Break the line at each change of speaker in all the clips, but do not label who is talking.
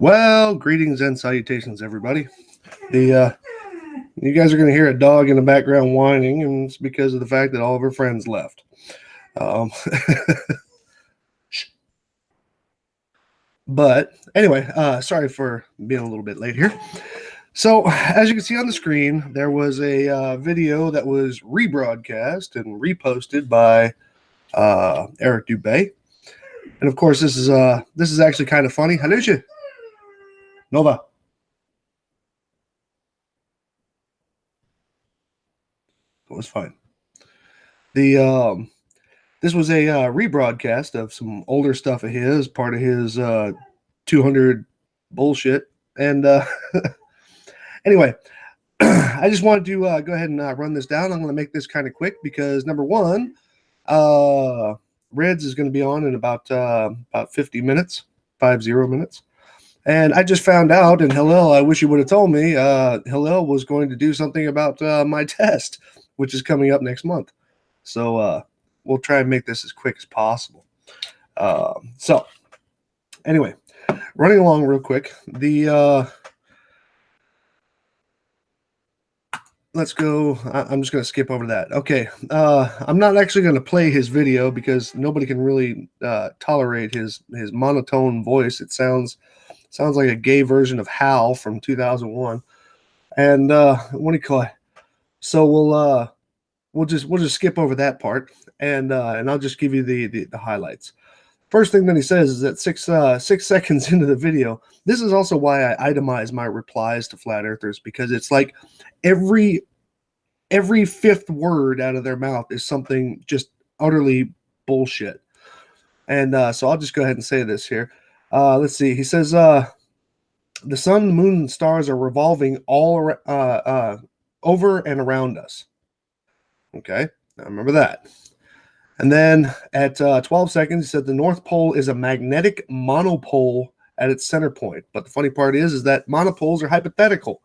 Well, greetings and salutations, everybody. The You guys are going to hear a dog in the background whining, and it's because of the fact that all of her friends left. Um, but anyway, sorry for being a little bit late here. So, as you can see on the screen, there was a video that was rebroadcast and reposted by Eric Dubay, and of course, this is actually kind of funny. Halushi Nova. It was fine. This was a rebroadcast of some older stuff of his, part of his 200 bullshit. And anyway, I just wanted to go ahead and run this down. I'm going to make this kind of quick because number one, Reds is going to be on in about 50 minutes, 50 minutes. And I just found out, and Hillel, I wish you would have told me, Hillel was going to do something about my test, which is coming up next month. So we'll try and make this as quick as possible. So anyway, running along real quick, let's go. I'm just going to skip over that. Okay. I'm not actually going to play his video because nobody can really tolerate his monotone voice. It sounds like a gay version of Hal from 2001. And what do you call it? So we'll just skip over that part, and I'll just give you the highlights. First thing that he says is that 6 seconds into the video. This is also why I itemize my replies to flat earthers, because it's like every fifth word out of their mouth is something just utterly bullshit. And so I'll just go ahead and say this here. Let's see. He says the sun, the moon, and stars are revolving all over and around us. Okay, I remember that. And then at 12 seconds, he said the North Pole is a magnetic monopole at its center point. But the funny part is that monopoles are hypothetical,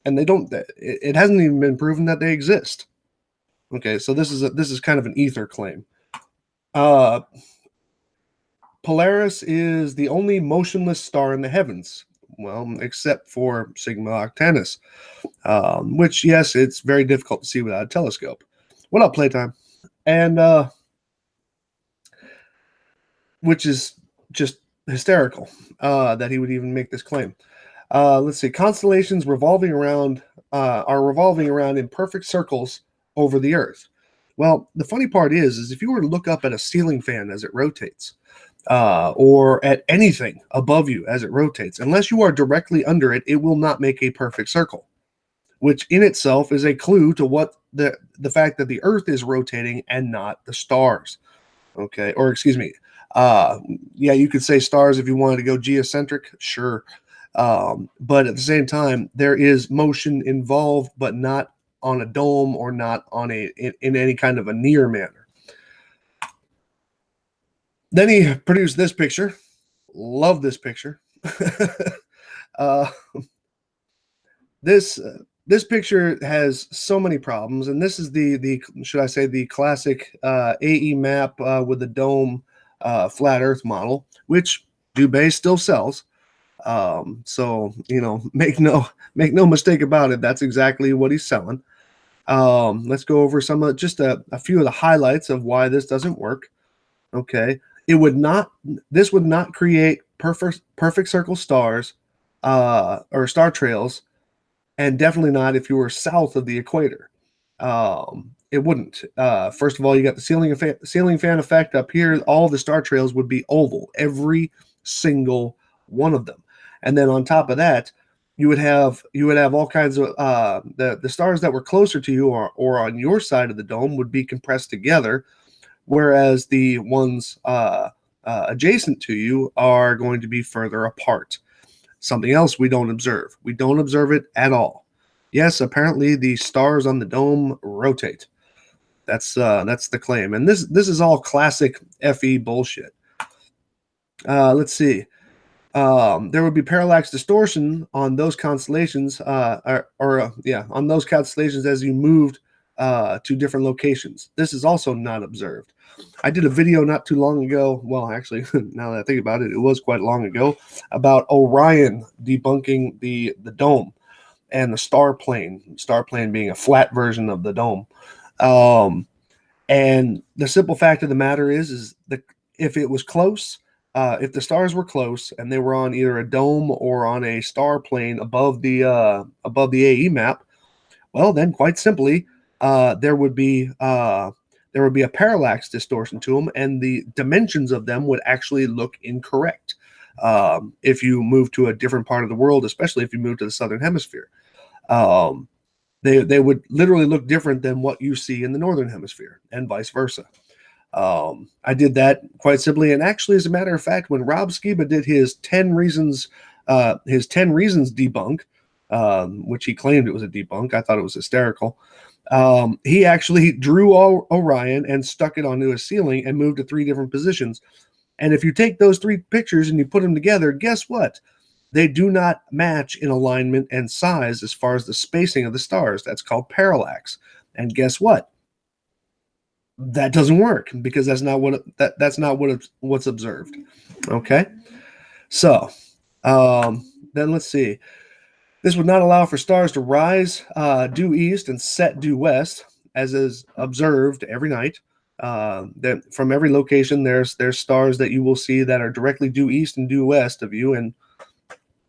and they don't. It hasn't even been proven that they exist. Okay, so this is kind of an ether claim. Polaris is the only motionless star in the heavens. Well, except for Sigma Octantis, which, yes, it's very difficult to see without a telescope. What up, Playtime? And which is just hysterical that he would even make this claim. Let's see. Constellations are revolving around in perfect circles over the Earth. Well, the funny part is if you were to look up at a ceiling fan as it rotates, or at anything above you as it rotates, unless you are directly under it, it will not make a perfect circle, which in itself is a clue to what the fact that the Earth is rotating and not the stars. Okay, or excuse me. Yeah, you could say stars if you wanted to go geocentric, sure. But at the same time, there is motion involved, but not on a dome or not on in any kind of a near manner. Then he produced this picture. Love this picture. This picture has so many problems, and this is the should I say the classic AE map with the dome flat Earth model, which Dubay still sells. So make no mistake about it. That's exactly what he's selling. Let's go over some of just a few of the highlights of why this doesn't work. Okay. This would not create perfect circle stars or star trails, and definitely not if you were south of the equator. It wouldn't. First of all, you got the ceiling fan effect up here. All the star trails would be oval, every single one of them. And then on top of that, you would have all kinds of the stars that were closer to you or on your side of the dome would be compressed together, whereas the ones adjacent to you are going to be further apart. Something else we don't observe. We don't observe it at all. Yes, apparently the stars on the dome rotate. That's the claim. And this is all classic FE bullshit. Let's see. There would be parallax distortion on those constellations, on those constellations as you moved to different locations. This is also not observed. I did a video not too long ago. Well, actually, now that I think about it, it was quite long ago, about Orion debunking the dome and the star plane being a flat version of the dome. And the simple fact of the matter is that if it was close, if the stars were close and they were on either a dome or on a star plane above the AE map, well, then quite simply, there would be a parallax distortion to them, and the dimensions of them would actually look incorrect if you move to a different part of the world, especially if you move to the southern hemisphere. They would literally look different than what you see in the northern hemisphere, and vice versa. I did that quite simply, and actually, as a matter of fact, when Rob Skiba did his 10 reasons debunk, which he claimed it was a debunk, I thought it was hysterical. He actually drew Orion and stuck it onto a ceiling and moved to 3 different positions. And if you take those 3 pictures and you put them together, guess what? They do not match in alignment and size as far as the spacing of the stars. That's called parallax. And guess what? That doesn't work because that's not what's observed. Okay, so then let's see. This would not allow for stars to rise due east and set due west, as is observed every night. That from every location, there's stars that you will see that are directly due east and due west of you, and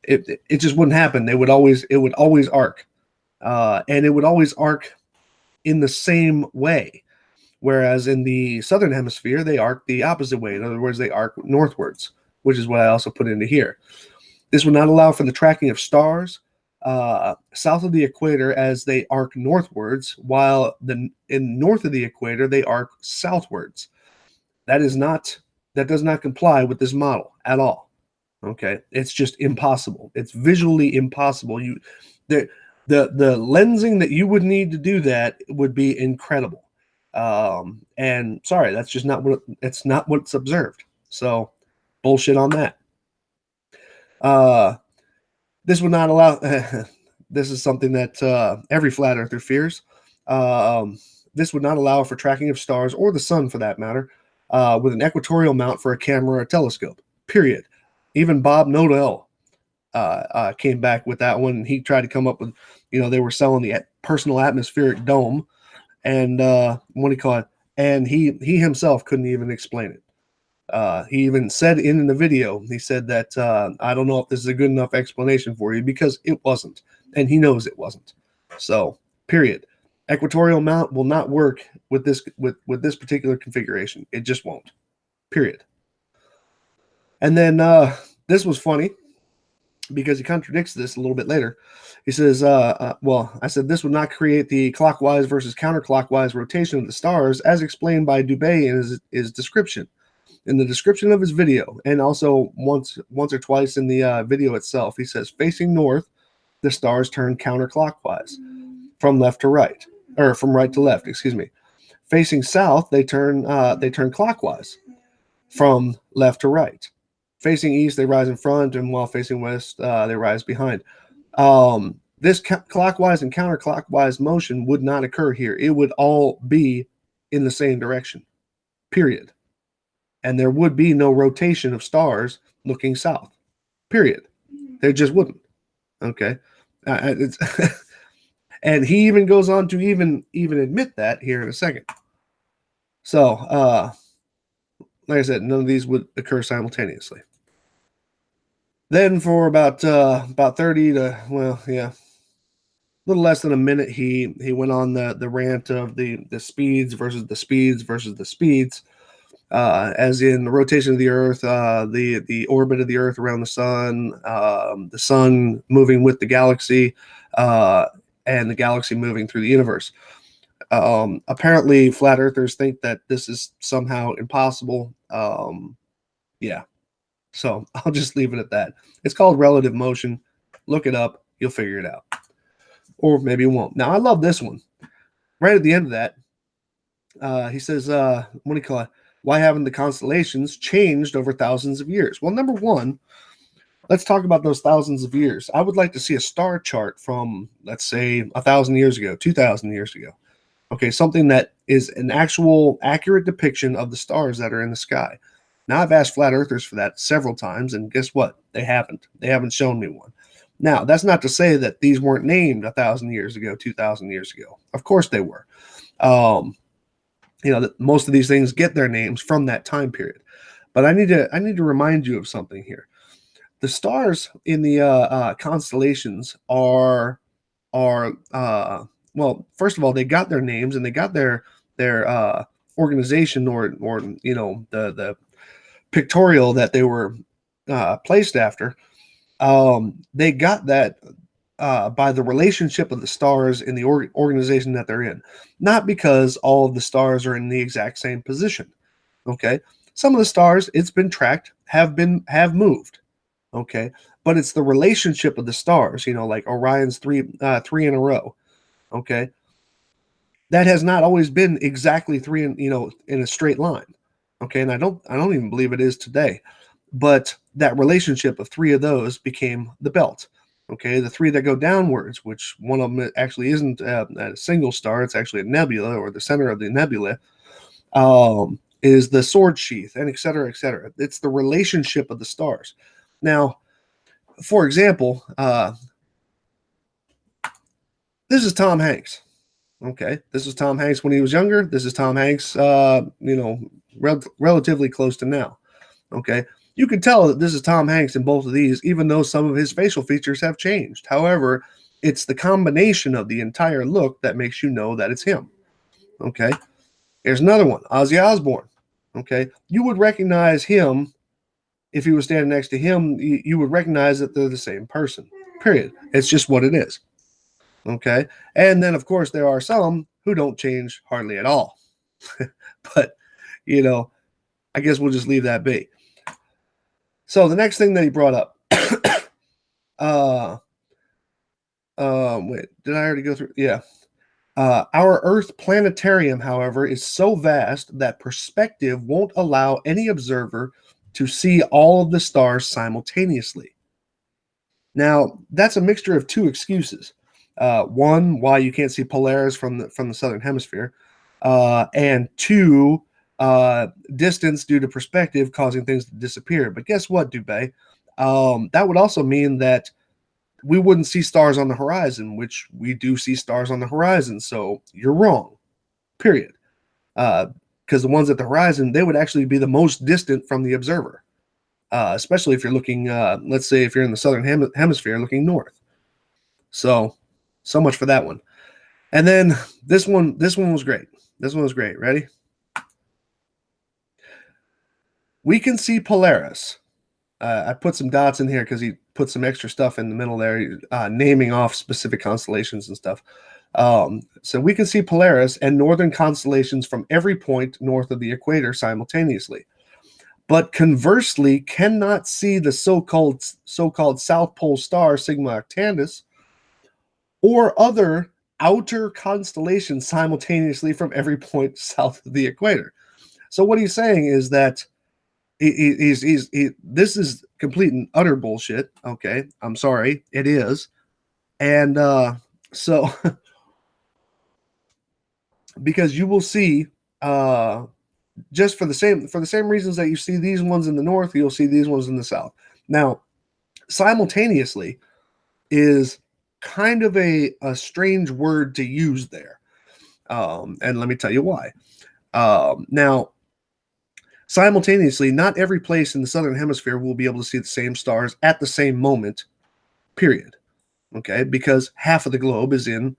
it just wouldn't happen. It would always arc, and it would always arc in the same way. Whereas in the southern hemisphere, they arc the opposite way. In other words, they arc northwards, which is what I also put into here. This would not allow for the tracking of stars south of the equator as they arc northwards, while in north of the equator, they arc southwards. That does not comply with this model at all. Okay, it's just impossible. It's visually impossible. The lensing that you would need to do that would be incredible. And sorry, that's just not what's observed. So bullshit on that. This would not allow. This is something that every flat earther fears. This would not allow for tracking of stars or the sun, for that matter, with an equatorial mount for a camera or telescope. Period. Even Bob Nodell came back with that one. He tried to come up with, they were selling the personal atmospheric dome, and what do you call it? And he himself couldn't even explain it. He even said in the video, he said that I don't know if this is a good enough explanation for you, because it wasn't, and he knows it wasn't. So, period. Equatorial mount will not work with this particular configuration. It just won't. Period. And then this was funny because he contradicts this a little bit later. He says, well, I said this would not create the clockwise versus counterclockwise rotation of the stars as explained by Dubay in his description. In the description of his video, and also once or twice in the video itself, he says, facing north, the stars turn counterclockwise from left to right, or from right to left, excuse me. Facing south, they turn clockwise from left to right. Facing east, they rise in front, and while facing west, they rise behind. This clockwise and counterclockwise motion would not occur here. It would all be in the same direction, period. And there would be no rotation of stars looking south, period. There just wouldn't. Okay. And he even goes on to even admit that here in a second. So, like I said, none of these would occur simultaneously. Then for about 30 to, well, yeah, a little less than a minute, he went on the rant of the speeds versus the speeds versus the speeds. As in the rotation of the Earth, the orbit of the Earth around the sun moving with the galaxy, and the galaxy moving through the universe. Apparently, flat earthers think that this is somehow impossible. Yeah, so I'll just leave it at that. It's called relative motion. Look it up. You'll figure it out. Or maybe you won't. Now, I love this one. Right at the end of that, he says, what do you call it? Why haven't the constellations changed over thousands of years? Well, number one, let's talk about those thousands of years. I would like to see a star chart from, let's say, 1,000 years ago, 2,000 years ago. Okay, something that is an actual accurate depiction of the stars that are in the sky. Now, I've asked flat earthers for that several times, and guess what? They haven't. They haven't shown me one. Now, that's not to say that these weren't named 1,000 years ago, 2,000 years ago. Of course they were. Um, most of these things get their names from that time period. But I need to remind you of something here. The stars in the constellations are well, first of all, they got their names and they got their organization or the pictorial that they were placed after. They got that by the relationship of the stars in the organization that they're in, not because all of the stars are in the exact same position. Okay, some of the stars, it's been tracked, have moved. Okay, but it's the relationship of the stars. Like Orion's three in a row. Okay, that has not always been exactly three in a straight line. Okay, and I don't even believe it is today. But that relationship of three of those became the belt. Okay, the three that go downwards, which one of them actually isn't a single star, it's actually a nebula, or the center of the nebula, is the sword sheath, and et cetera, et cetera. It's the relationship of the stars. Now, for example, this is Tom Hanks. Okay, this is Tom Hanks when he was younger. This is Tom Hanks, relatively close to now. Okay, you can tell that this is Tom Hanks in both of these, even though some of his facial features have changed. However, it's the combination of the entire look that makes you know that it's him. Okay, here's another one, Ozzy Osbourne. Okay, you would recognize him if he was standing next to him. You would recognize that they're the same person. Period. It's just what it is. Okay, and then of course there are some who don't change hardly at all. But I guess we'll just leave that be. So the next thing that he brought up, wait, did I already go through? Yeah. Our Earth planetarium, however, is so vast that perspective won't allow any observer to see all of the stars simultaneously. Now, that's a mixture of two excuses. One, why you can't see Polaris from the southern hemisphere, and two, distance due to perspective causing things to disappear. But guess what, Dubay? That would also mean that we wouldn't see stars on the horizon, which we do see stars on the horizon. So you're wrong, period. Because the ones at the horizon, they would actually be the most distant from the observer, especially if you're looking, let's say if you're in the southern hemisphere looking north. So much for that one. And then this one was great. This one was great. Ready? We can see Polaris. I put some dots in here because he put some extra stuff in the middle there, naming off specific constellations and stuff. So we can see Polaris and northern constellations from every point north of the equator simultaneously, but conversely cannot see the so-called South Pole star Sigma Octantis or other outer constellations simultaneously from every point south of the equator. So what he's saying is that this is complete and utter bullshit. Okay, I'm sorry, it is. And so because you will see just for the same reasons that you see these ones in the north, you'll see these ones in the south. Now, simultaneously is kind of a strange word to use there. And let me tell you why. Now, simultaneously, not every place in the southern hemisphere will be able to see the same stars at the same moment, period. Okay, because half of the globe is in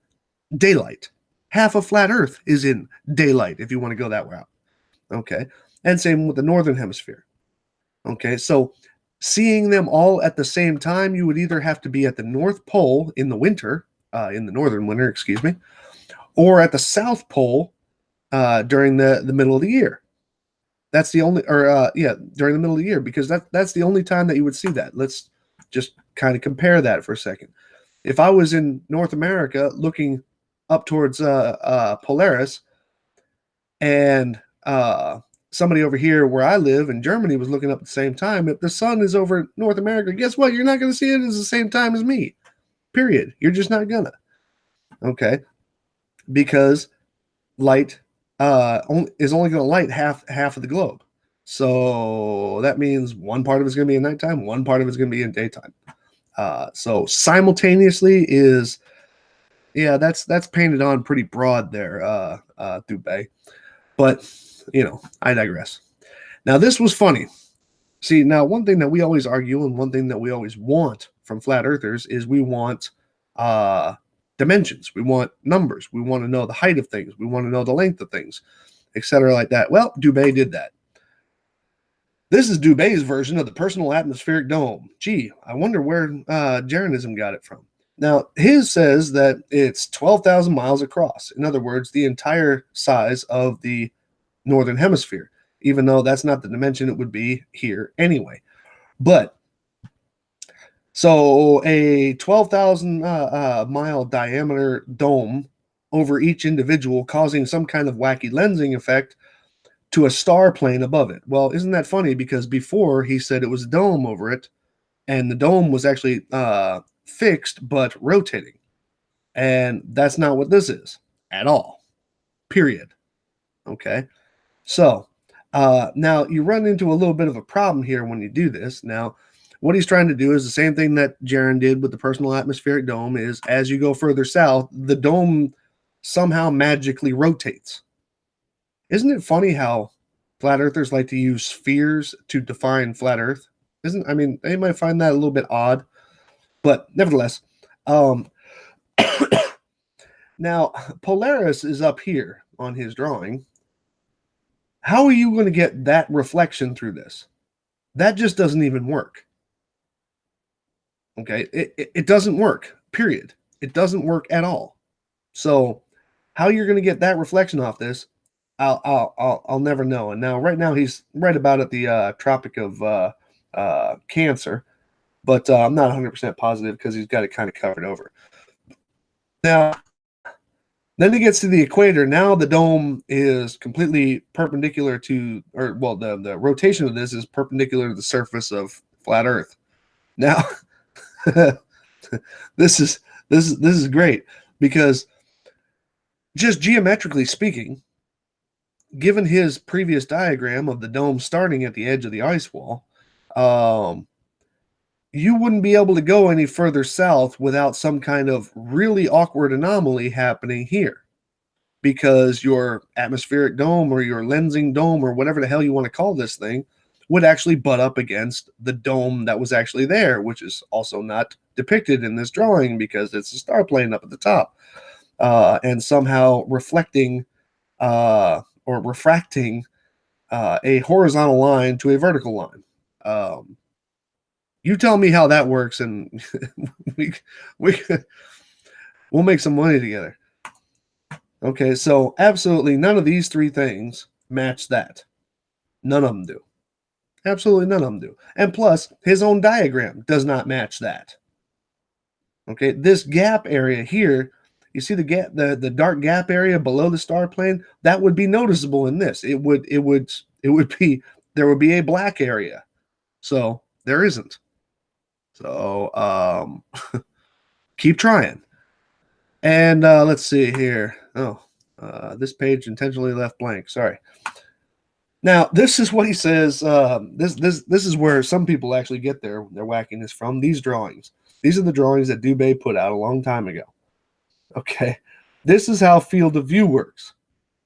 daylight. Half of flat Earth is in daylight, if you want to go that route. Okay, and same with the northern hemisphere. Okay, so seeing them all at the same time, you would either have to be at the North Pole in the winter, in the northern winter, excuse me, or at the South Pole during the middle of the year. That's the only, or during the middle of the year, because that's the only time that you would see that. Let's just kind of compare that for a second. If I was in North America looking up towards Polaris, and somebody over here where I live in Germany was looking up at the same time, if the sun is over North America, guess what? You're not going to see it at the same time as me. Period. You're just not gonna. Okay, because light is only going to light half of the globe. So that means one part of it's going to be in nighttime, one part of it's going to be in daytime. So simultaneously is, yeah, that's painted on pretty broad there, Dubay. But I digress. Now this was funny. See, now one thing that we always argue and one thing that we always want from flat earthers is we want dimensions. We want numbers. We want to know the height of things. We want to know the length of things, etc. like that. Well, Dubay did that. This is Dubay's version of the personal atmospheric dome. Gee, I wonder where Jeranism got it from. Now, his says that it's 12,000 miles across. In other words, the entire size of the northern hemisphere, even though that's not the dimension it would be here anyway. But so a 12,000 mile diameter dome over each individual, causing some kind of wacky lensing effect to a star plane above it. Well, isn't that funny? Because before he said it was a dome over it, and the dome was actually fixed but rotating. And that's not what this is at all. Period. Okay. So now you run into a little bit of a problem here when you do this. Now, what he's trying to do is the same thing that Jaron did with the personal atmospheric dome is as you go further south, the dome somehow magically rotates. Isn't it funny how flat earthers like to use spheres to define flat earth? I mean, they might find that a little bit odd, but nevertheless, now Polaris is up here on his drawing. How are you going to get that reflection through this? That just doesn't even work. Okay, it doesn't work, period. It doesn't work at all. So how you're going to get that reflection off this, I'll never know. And now, right now, he's right about at the Tropic of Cancer, but I'm not 100% positive because he's got it kind of covered over. Now, then it gets to the equator. Now the dome is completely perpendicular to, or well, the rotation of this is perpendicular to the surface of flat Earth. Now, this is great because just geometrically speaking, given his previous diagram of the dome starting at the edge of the ice wall, you wouldn't be able to go any further south without some kind of really awkward anomaly happening here, because your atmospheric dome or your lensing dome or whatever the hell you want to call this thing would actually butt up against the dome that was actually there, which is also not depicted in this drawing because it's a star plane up at the top, and somehow reflecting or refracting a horizontal line to a vertical line. You tell me how that works, and we'll make some money together. Okay, so absolutely none of these three things match that. None of them do. Absolutely none of them do. And plus, his own diagram does not match that. Okay, this gap area here, you see the gap, the dark gap area below the star plane, that would be noticeable in this. It would be, there would be a black area. So there isn't. So keep trying. And let's see here. Oh, this page intentionally left blank. Sorry. Now, this is what he says. This is where some people actually get their wackiness from. These drawings. These are the drawings that Dubay put out a long time ago. Okay. This is how field of view works,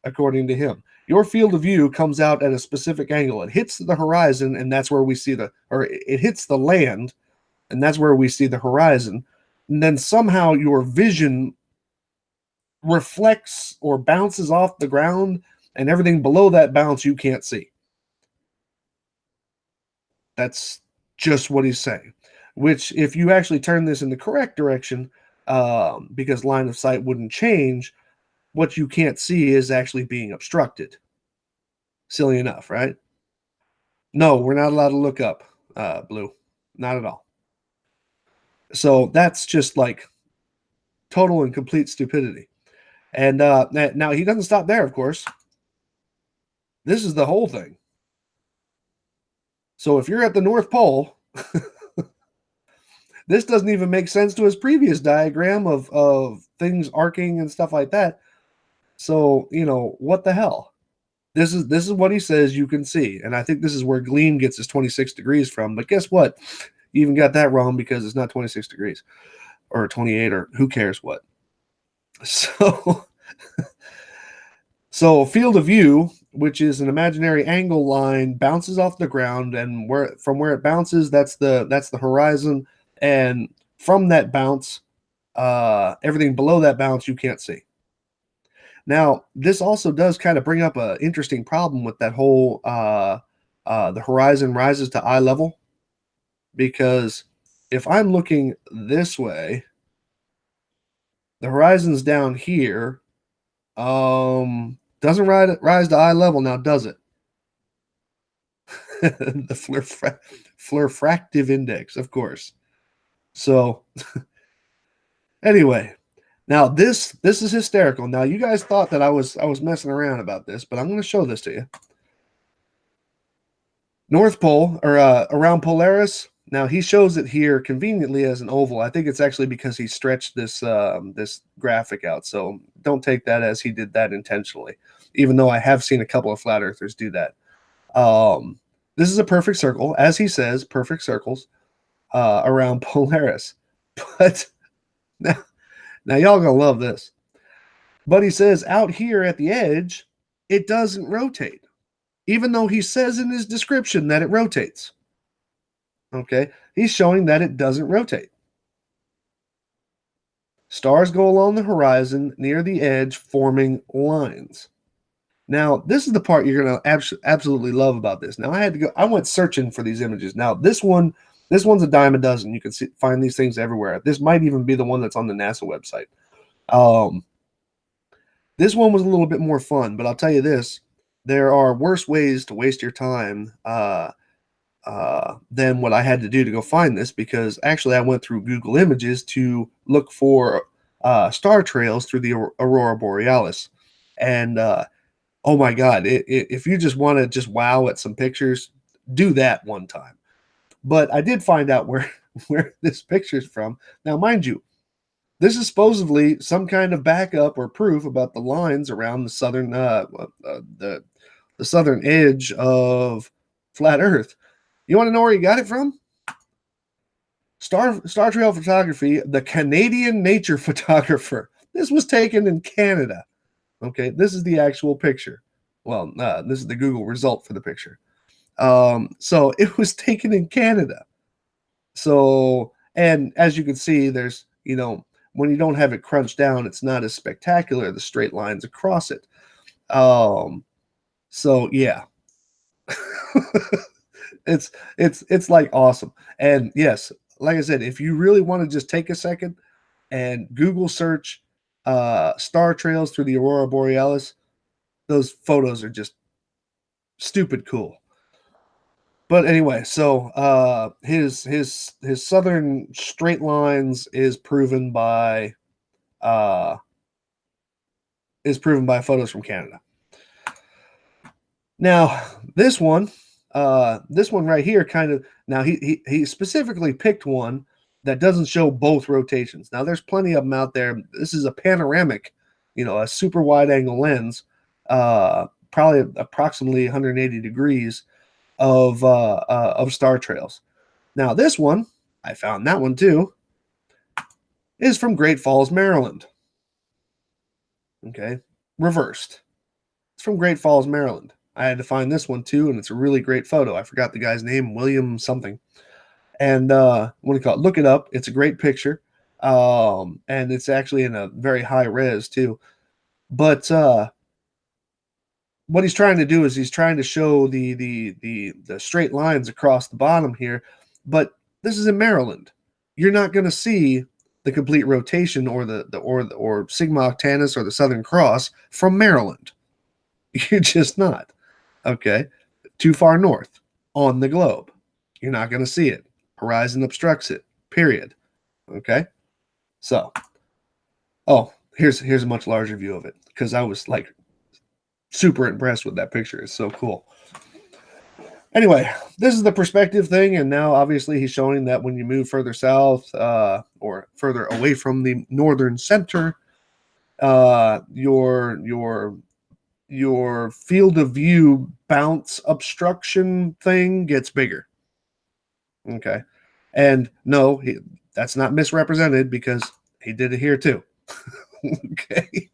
according to him. Your field of view comes out at a specific angle. It hits the horizon, and that's where we see it hits the land, and that's where we see the horizon. And then somehow your vision reflects or bounces off the ground, and everything below that bounce you can't see. That's just what he's saying. Which, if you actually turn this in the correct direction, because line of sight wouldn't change, what you can't see is actually being obstructed. Silly enough, right? No, we're not allowed to look up, Blue. Not at all. So that's just like total and complete stupidity. And now he doesn't stop there, of course. This is the whole thing. So if you're at the North Pole, this doesn't even make sense to his previous diagram of things arcing and stuff like that. So, what the hell? This is what he says you can see. And I think this is where Gleam gets his 26 degrees from. But guess what? You even got that wrong because it's not 26 degrees or 28 or who cares what. So, so field of view, which is an imaginary angle line, bounces off the ground, and from where it bounces, that's the horizon. And from that bounce, everything below that bounce you can't see. Now, this also does kind of bring up an interesting problem with that whole the horizon rises to eye level, because if I'm looking this way, the horizon's down here. Doesn't rise to eye level now, does it? The flurfractive index, of course. So anyway, now this is hysterical. Now you guys thought that I was messing around about this, but I'm going to show this to you. North Pole, or around Polaris. Now he shows it here conveniently as an oval. I think it's actually because he stretched this this graphic out. So don't take that as he did that intentionally, even though I have seen a couple of flat earthers do that. This is a perfect circle, as he says, perfect circles around Polaris. But now y'all gonna love this. But he says out here at the edge, it doesn't rotate, even though he says in his description that it rotates. Okay, he's showing that it doesn't rotate. Stars go along the horizon near the edge, forming lines. Now, this is the part you're going to absolutely love about this. Now, I went searching for these images. Now, this one's a dime a dozen. You can find these things everywhere. This might even be the one that's on the NASA website. This one was a little bit more fun, but I'll tell you this: there are worse ways to waste your time than what I had to do to go find this, because actually I went through Google Images to look for star trails through the Aurora Borealis. And oh my God, if you just want to just wow at some pictures, do that one time. But I did find out where this picture's from. Now, mind you, this is supposedly some kind of backup or proof about the lines around the southern the southern edge of flat Earth. You want to know where he got it from? Star Trail Photography, the Canadian nature photographer. This was taken in Canada. Okay, this is the actual picture. Well, this is the Google result for the picture. So it was taken in Canada. So, and as you can see, there's, when you don't have it crunched down, it's not as spectacular, the straight lines across it. So yeah. it's like awesome. And yes, like I said, if you really want to just take a second and Google search star trails through the Aurora Borealis, those photos are just stupid cool. But anyway, so his southern straight lines is proven by photos from Canada. Now this one right here kind of, now he specifically picked one that doesn't show both rotations. Now there's plenty of them out there. This is a panoramic, a super wide angle lens, probably approximately 180 degrees of star trails. Now this one, I found that one too, is from Great Falls, Maryland. Okay, reversed. It's from Great Falls, Maryland. I had to find this one too, and it's a really great photo. I forgot the guy's name, William something. And what do you call it? Look it up. It's a great picture. And it's actually in a very high res too. But what he's trying to do is he's trying to show the straight lines across the bottom here. But this is in Maryland. You're not going to see the complete rotation or or Sigma Octantis or the Southern Cross from Maryland. You're just not. Okay, too far north on the globe, you're not going to see it. Horizon obstructs it, period. Okay, so here's a much larger view of it, because I was like super impressed with that picture. It's so cool. Anyway, this is the perspective thing, and now obviously he's showing that when you move further south or further away from the northern center, your field of view bounce obstruction thing gets bigger. Okay. And no, that's not misrepresented because he did it here too. Okay.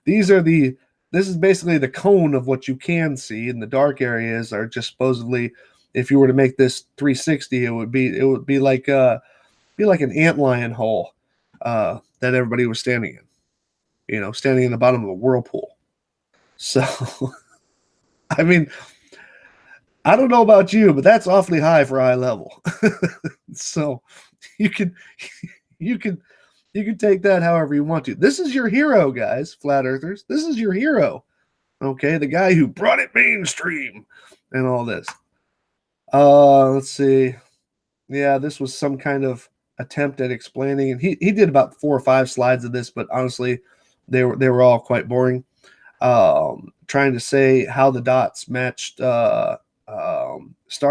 These are this is basically the cone of what you can see, and the dark areas are just supposedly, if you were to make this 360, it would be like an antlion hole that everybody was standing in, standing in the bottom of a whirlpool. So I mean, I don't know about you, but that's awfully high for eye level. So you can you can you can take that however you want to. This is your hero, guys, flat earthers. This is your hero. Okay, the guy who brought it mainstream and all this. Let's see. Yeah, this was some kind of attempt at explaining, and he did about 4 or 5 slides of this, but honestly, they were all quite boring. Trying to say how the dots matched star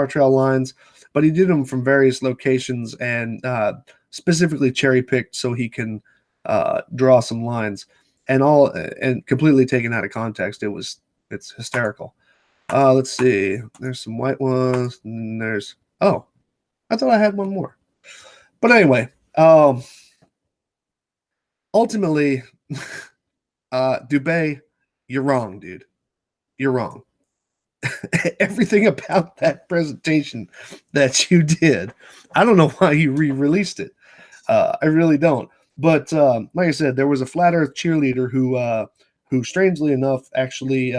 trail lines, but he did them from various locations and specifically cherry picked so he can draw some lines, and completely taken out of context. It's hysterical. Let's see. There's some white ones, and there's I thought I had one more, but anyway, ultimately, Dubay, you're wrong, dude. You're wrong. Everything about that presentation that you did, I don't know why you re-released it. I really don't. But like I said, there was a flat Earth cheerleader who strangely enough, actually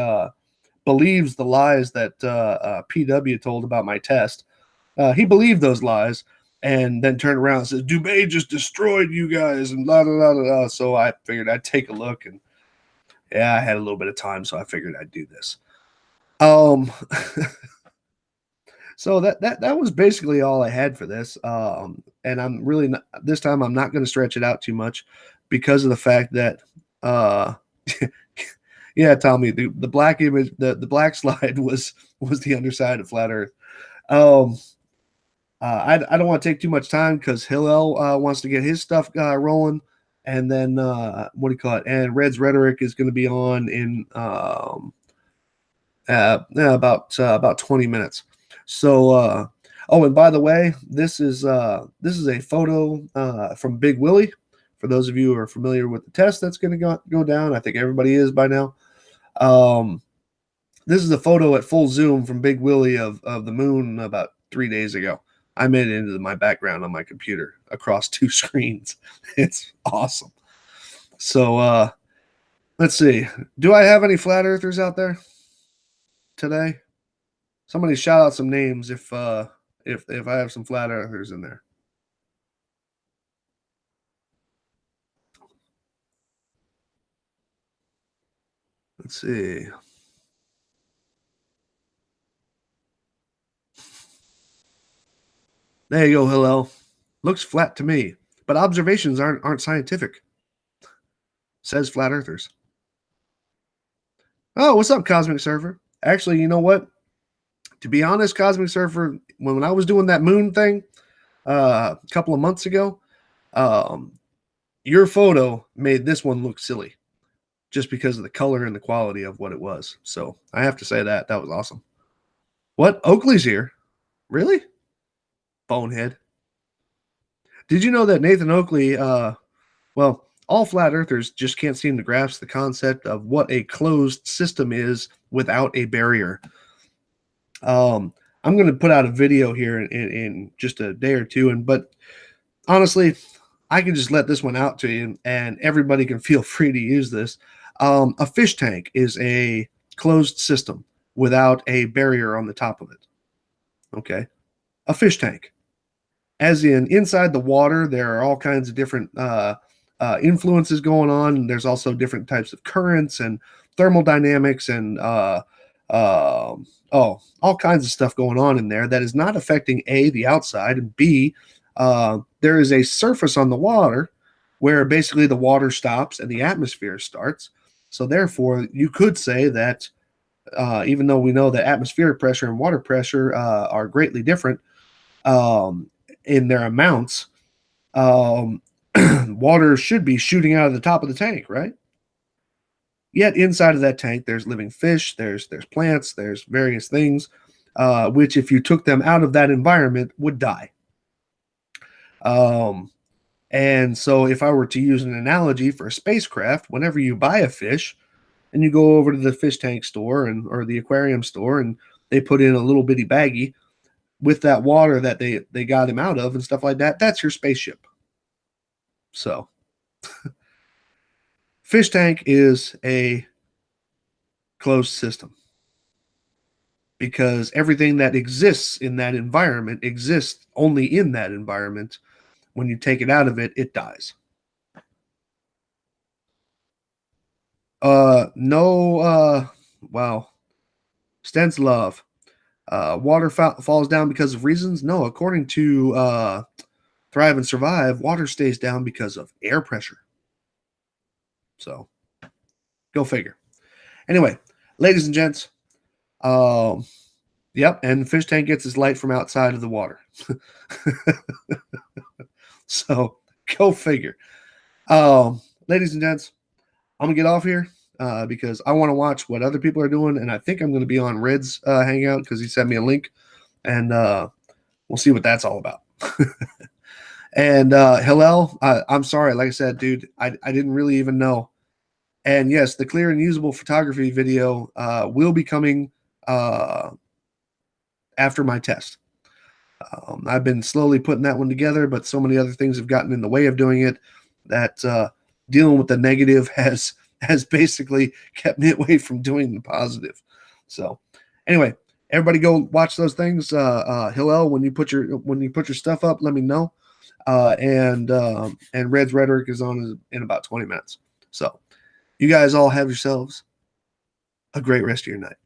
believes the lies that PW told about my test. He believed those lies, and then turned around and said, "Dubay just destroyed you guys," and blah blah blah blah. So I figured I'd take a look, and yeah, I had a little bit of time, so I figured I'd do this. Um, so that was basically all I had for this. And I'm really not, this time I'm not going to stretch it out too much because of the fact that, uh, yeah, Tommy, the black image, the black slide was the underside of flat Earth. Um, I don't want to take too much time because Hillel wants to get his stuff rolling, and then what do you call it? And Red's rhetoric is going to be on in about 20 minutes. So, oh, and by the way, this is a photo from Big Willie. For those of you who are familiar with the test that's going to go down, I think everybody is by now. This is a photo at full zoom from Big Willie of the moon about 3 days ago. I made it into my background on my computer across 2 screens. It's awesome. So let's see. Do I have any flat earthers out there today? Somebody shout out some names if I have some flat earthers in there. Let's see. There you go, Hillel. Looks flat to me, but observations aren't scientific. Says flat earthers. Oh, what's up, Cosmic Surfer? Actually, you know what? To be honest, Cosmic Surfer, when I was doing that moon thing a couple of months ago, um, your photo made this one look silly just because of the color and the quality of what it was. So I have to say that was awesome. What? Oakley's here? Really? Bonehead. Did you know that Nathan Oakley, well, all flat earthers just can't seem to grasp the concept of what a closed system is without a barrier. I'm going to put out a video here in just a day or two, but honestly, I can just let this one out to you, and everybody can feel free to use this. A fish tank is a closed system without a barrier on the top of it. Okay, a fish tank, as in inside the water, there are all kinds of different influences going on. There's also different types of currents and thermodynamics and all kinds of stuff going on in there that is not affecting A, the outside, and B, there is a surface on the water where basically the water stops and the atmosphere starts. So therefore, you could say that even though we know that atmospheric pressure and water pressure are greatly different in their amounts, um, Water should be shooting out of the top of the tank, right? Yet inside of that tank, there's living fish, there's plants, there's various things, which if you took them out of that environment would die. And so if I were to use an analogy for a spacecraft, whenever you buy a fish and you go over to the fish tank store or the aquarium store and they put in a little bitty baggie with that water that they got him out of and stuff like that, that's your spaceship. So fish tank is a closed system because everything that exists in that environment exists only in that environment. When you take it out of it, it dies. No, wow. Stents love. Water falls down because of reasons? No, according to Thrive and Survive, water stays down because of air pressure. So, go figure. Anyway, ladies and gents, yep, and fish tank gets its light from outside of the water. So, go figure. Ladies and gents, I'm gonna get off here because I want to watch what other people are doing, and I think I'm gonna be on Red's hangout because he sent me a link, and we'll see what that's all about. And Hillel, I'm sorry, like I said, dude, I didn't really even know. And yes, the clear and usable photography video will be coming after my test. I've been slowly putting that one together, but so many other things have gotten in the way of doing it that dealing with the negative has basically kept me away from doing the positive. So anyway, everybody go watch those things. Hillel, when you put your stuff up, let me know. And Red's Rhetoric is on in about 20 minutes. So you guys all have yourselves a great rest of your night.